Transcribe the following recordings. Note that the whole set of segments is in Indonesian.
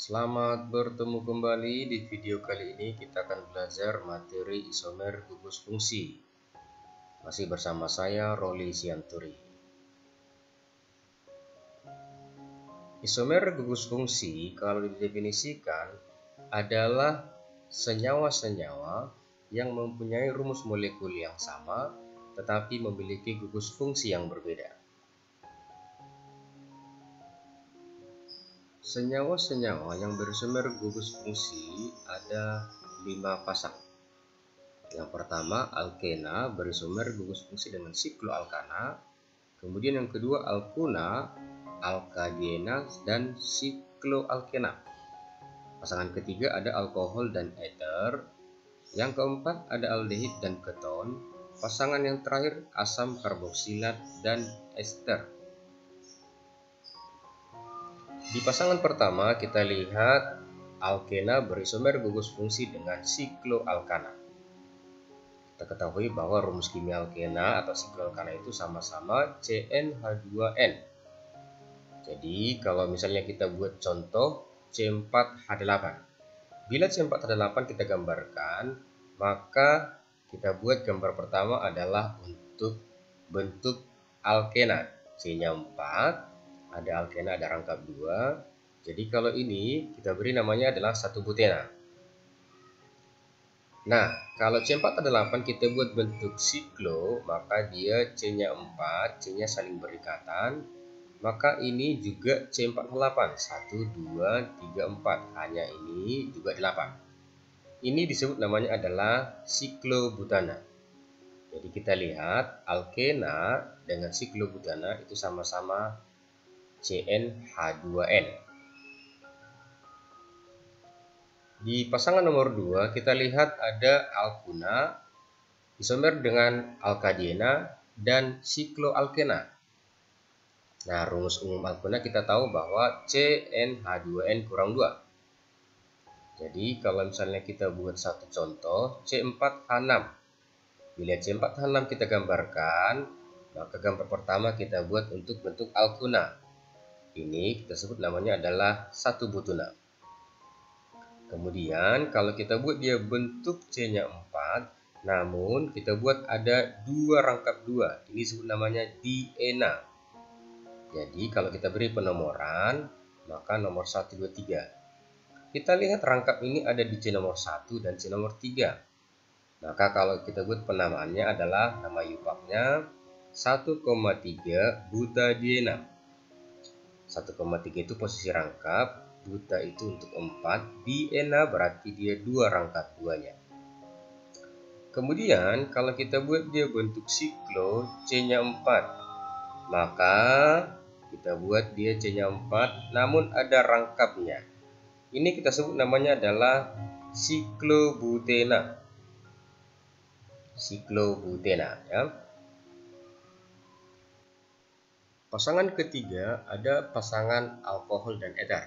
Selamat bertemu kembali. Di video kali ini kita akan belajar materi isomer gugus fungsi. Masih bersama saya, Roli Sianturi. Isomer gugus fungsi kalau didefinisikan adalah senyawa-senyawa yang mempunyai rumus molekul yang sama tetapi memiliki gugus fungsi yang berbeda. Senyawa-senyawa yang berisomer gugus fungsi ada 5 pasang. Yang pertama, alkena berisomer gugus fungsi dengan sikloalkana. Kemudian yang kedua, alkuna, alkadiena, dan sikloalkena. Pasangan ketiga ada alkohol dan eter. Yang keempat ada aldehid dan keton. Pasangan yang terakhir asam karboksilat dan ester. Di pasangan pertama kita lihat alkena berisomer gugus fungsi dengan sikloalkana. Kita ketahui bahwa rumus kimia alkena atau sikloalkana itu sama-sama CnH2n. Jadi kalau misalnya kita buat contoh C4H8. Bila C4H8 kita gambarkan, maka kita buat gambar pertama adalah untuk bentuk alkena. C-nya 4. Ada alkena, ada rangkap 2. Jadi kalau ini kita beri namanya adalah 1 butena. Nah, kalau C4H8 kita buat bentuk siklo, maka dia C-nya 4, C-nya saling berikatan. Maka ini juga C4H8, 1, 2, 3, 4. Hanya ini juga 8. Ini disebut namanya adalah siklobutana. Jadi kita lihat alkena dengan siklobutana itu sama-sama CnH2n. Di pasangan nomor 2 kita lihat ada alkuna isomer dengan alkadiena dan sikloalkena. Nah, rumus umum alkuna kita tahu bahwa CnH2n kurang 2. Jadi kalau misalnya kita buat satu contoh C4H6. Bila C4H6 kita gambarkan, maka gambar pertama kita buat untuk bentuk alkuna. Ini kita sebut namanya adalah 1 butena. Kemudian kalau kita buat dia bentuk C-nya 4, namun kita buat ada 2 rangkap 2. Ini disebut namanya diena. Jadi kalau kita beri penomoran, maka nomor 1, 2, 3. Kita lihat rangkap ini ada di C nomor 1 dan C nomor 3. Maka kalau kita buat penamaannya adalah nama yupaknya 1,3 butadiena. 1,3 itu posisi rangkap, buta itu untuk 4, diena berarti dia 2 rangkap 2-nya. Kemudian kalau kita buat dia bentuk siklo C-nya 4, maka kita buat dia C-nya 4 namun ada rangkapnya. Ini kita sebut namanya adalah siklobutena. Siklobutena ya. Pasangan ketiga ada pasangan alkohol dan eter.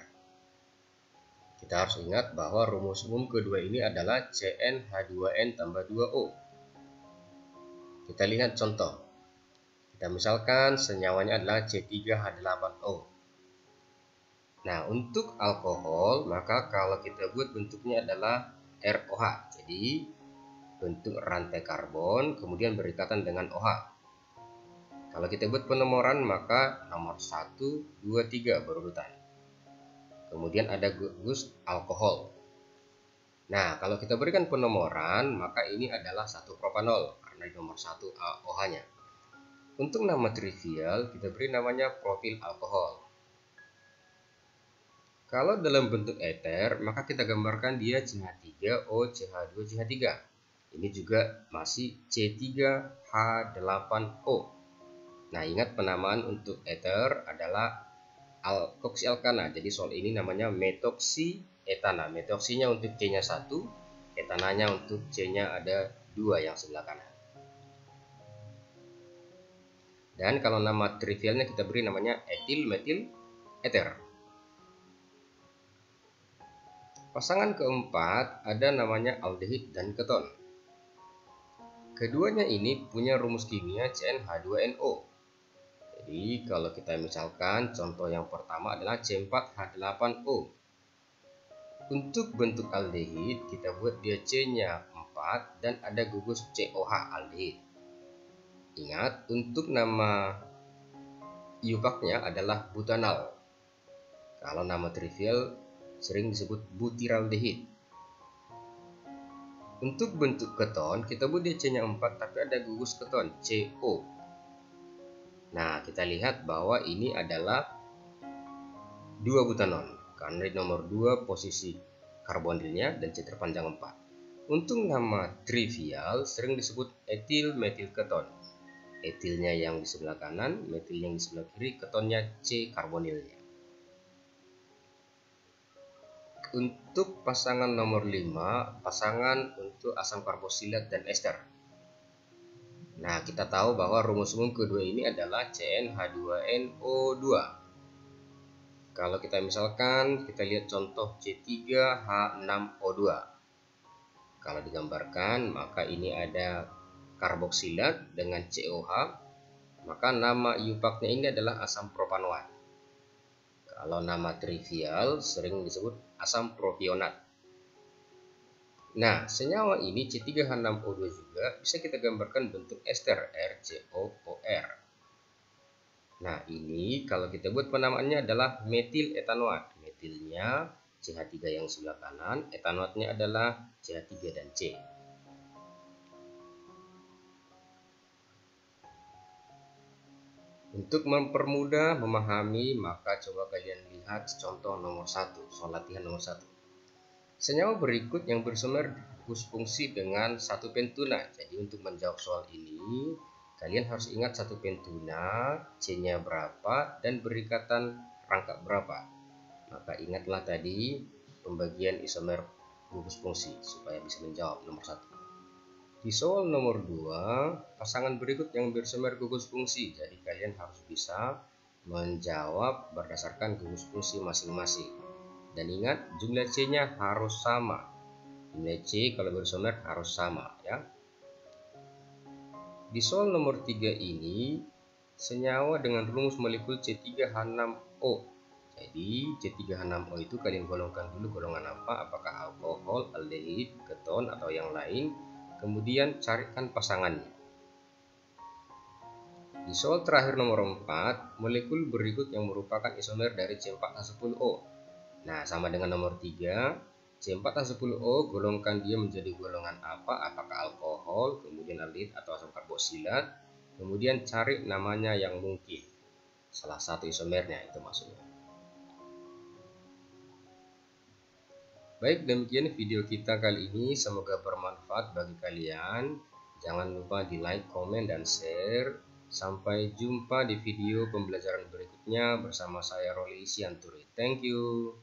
Kita harus ingat bahwa rumus umum kedua ini adalah CnH2n tambah 2O. Kita lihat contoh. Kita misalkan senyawanya adalah C3H8O. Nah, untuk alkohol, maka kalau kita buat bentuknya adalah ROH. Jadi, bentuk rantai karbon kemudian berikatan dengan OH. Kalau kita buat penomoran maka nomor 1, 2, 3 berurutan. Kemudian ada gugus alkohol. Nah, kalau kita berikan penomoran maka ini adalah 1 propanol karena di nomor 1 OH-nya. Untuk nama trivial kita beri namanya profil alkohol. Kalau dalam bentuk eter maka kita gambarkan dia CH3O, CH2, CH3. Ini juga masih C3H8O. Nah, ingat penamaan untuk eter adalah alkoksialkana. Jadi soal ini namanya metoksietana. Metoksinya untuk C-nya 1, etananya untuk C-nya ada 2 yang sebelah kanan. Dan kalau nama trivialnya kita beri namanya etil metil eter. Pasangan keempat ada namanya aldehid dan keton. Keduanya ini punya rumus kimia CnH2nO. Jadi kalau kita misalkan contoh yang pertama adalah C4H8O. Untuk bentuk aldehid kita buat dia C-nya 4 dan ada gugus COH aldehid. Ingat, untuk nama iupaknya adalah butanal. Kalau nama trivial sering disebut butiraldehid. Untuk bentuk keton kita buat dia C-nya 4 tapi ada gugus keton CO. Nah, kita lihat bahwa ini adalah 2 butanon karena di nomor 2 posisi karbonilnya dan C terpanjang 4. Untuk nama trivial sering disebut etil metil keton. Etilnya yang di sebelah kanan, metil yang di sebelah kiri, ketonnya C karbonilnya. Untuk pasangan nomor 5, pasangan untuk asam karboksilat dan ester. Nah, kita tahu bahwa rumus umum kedua ini adalah CnH2nO2. Kalau kita misalkan, kita lihat contoh C3H6O2. Kalau digambarkan, maka ini ada karboksilat dengan COH, maka nama iupaknya ini adalah asam propanoat. Kalau nama trivial sering disebut asam propionat. Nah, senyawa ini C3H6O2 juga bisa kita gambarkan bentuk ester RCOOR. Nah, ini kalau kita buat penamaannya adalah metil etanoat. Metilnya CH3 yang sebelah kanan, etanoatnya adalah CH3 dan C. Untuk mempermudah memahami, maka coba kalian lihat contoh nomor 1, soal latihan nomor 1. Senyawa berikut yang bersumber gugus fungsi dengan satu pentuna. Jadi untuk menjawab soal ini, kalian harus ingat satu pentuna, C-nya berapa, dan berikatan rangkap berapa. Maka ingatlah tadi pembagian isomer gugus fungsi supaya bisa menjawab nomor 1. Di soal nomor 2, pasangan berikut yang bersumber gugus fungsi. Jadi kalian harus bisa menjawab berdasarkan gugus fungsi masing-masing. Dan ingat, jumlah C-nya harus sama. Jumlah C kalau bersumber harus sama, ya. Di soal nomor 3 ini, senyawa dengan rumus molekul C3H6O. Jadi C3H6O itu kalian golongkan dulu golongan apa, apakah alkohol, aldehid, keton, atau yang lain. Kemudian carikan pasangannya. Di soal terakhir nomor 4, molekul berikut yang merupakan isomer dari C4H10O. Nah, sama dengan nomor 3, C4H10O golongkan dia menjadi golongan apa, apakah alkohol, kemudian aldehid atau asam karboksilat, kemudian cari namanya yang mungkin. Salah satu isomernya itu maksudnya. Baik, demikian video kita kali ini, semoga bermanfaat bagi kalian. Jangan lupa di like, komen, dan share. Sampai jumpa di video pembelajaran berikutnya bersama saya Roli Sianturi. Thank you.